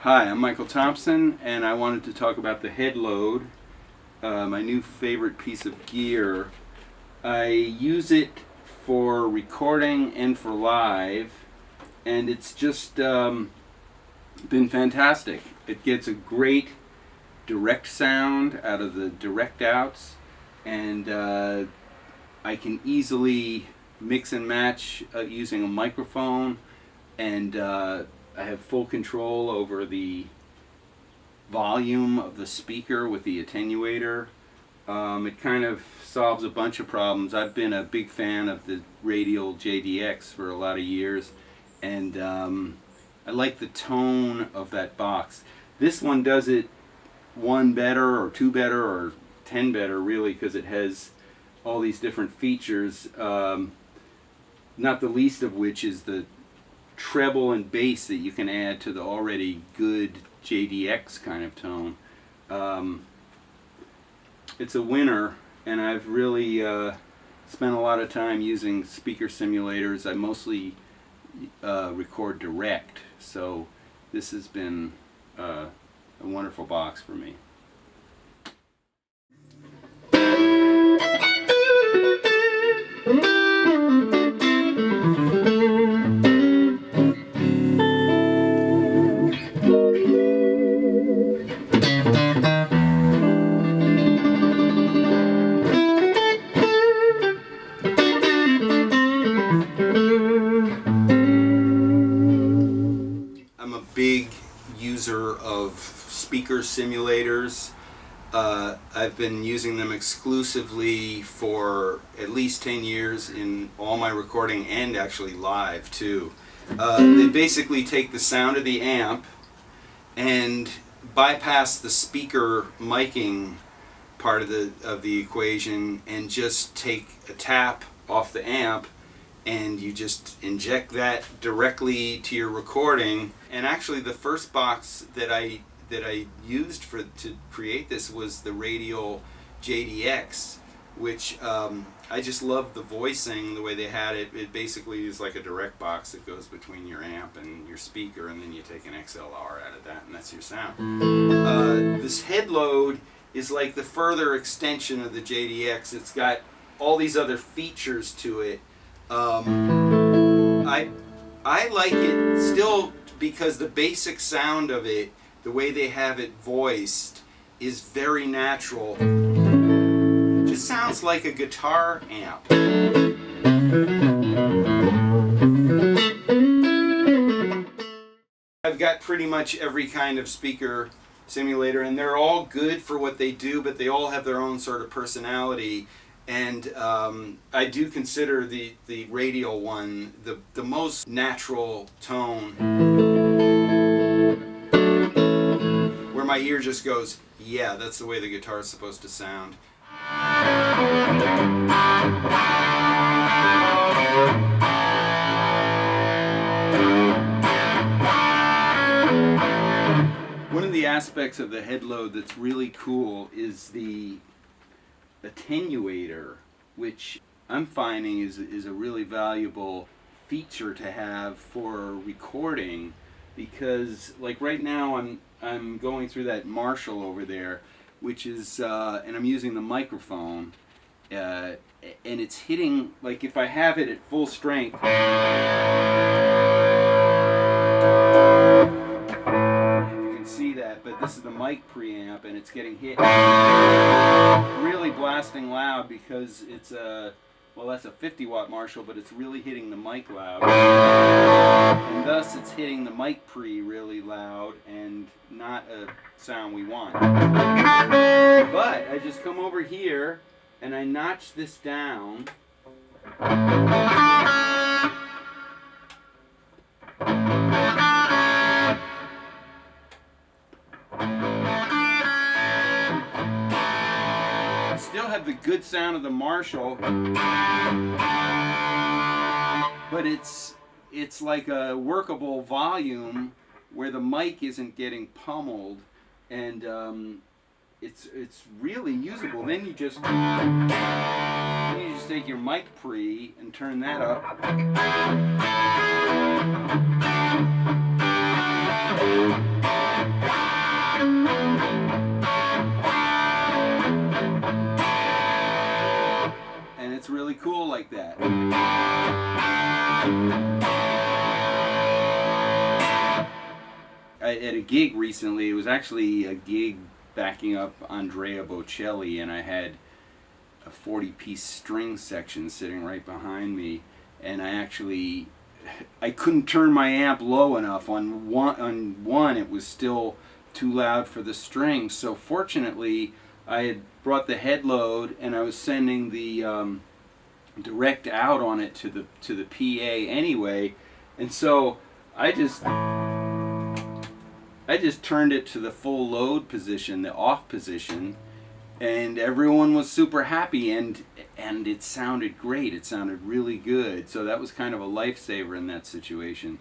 Hi, I'm Michael Thompson, and I wanted to talk about the Headload, my new favorite piece of gear. I use it for recording and for live, and it's just been fantastic. It gets a great direct sound out of the direct outs, and I can easily mix and match using a microphone, and I have full control over the volume of the speaker with the attenuator. It kind of solves a bunch of problems. I've been a big fan of the Radial JDX for a lot of years, and I like the tone of that box. This one does it one better or two better or 10 better, really, because it has all these different features, not the least of which is the treble and bass that you can add to the already good JDX kind of tone. It's a winner, and I've really spent a lot of time using speaker simulators. I mostly record direct, so this has been a wonderful box for me. I'm a big user of speaker simulators. I've been using them exclusively for at least 10 years in all my recording and actually live too. They basically take the sound of the amp and bypass the speaker miking part of the equation and just take a tap off the amp, and you just inject that directly to your recording. And actually the first box that I used to create this was the Radial JDX, which I just love the voicing, the way they had it. It basically is like a direct box that goes between your amp and your speaker, and then you take an XLR out of that, and that's your sound. This Headload is like the further extension of the JDX. It's got all these other features to it. I like it still because the basic sound of it, the way they have it voiced, is very natural. It just sounds like a guitar amp. I've got pretty much every kind of speaker simulator, and they're all good for what they do, but they all have their own sort of personality. And I do consider the Radial one the most natural tone, where my ear just goes, yeah, that's the way the guitar is supposed to sound. One of the aspects of the Headload that's really cool is the Attenuator, which I'm finding is a really valuable feature to have for recording, because like right now I'm going through that Marshall over there, which is and I'm using the microphone, and it's hitting, like if I have it at full strength, but this is the mic preamp, and it's getting hit really blasting loud because it's well, that's a 50-watt Marshall, but it's really hitting the mic loud, and thus it's hitting the mic pre really loud and not a sound we want. But I just come over here and I notch this down, still have the good sound of the Marshall, but it's like a workable volume where the mic isn't getting pummeled, and it's really usable. Then you just take your mic pre and turn that up. at a gig recently. It was actually a gig backing up Andrea Bocelli, and I had a 40-piece string section sitting right behind me, and I couldn't turn my amp low enough. On one it was still too loud for the strings. So fortunately, I had brought the Headload, and I was sending the direct out on it to the PA anyway, and so I just turned it to the full load position, the off position, and everyone was super happy, and it sounded great. It sounded really good. So that was kind of a lifesaver in that situation.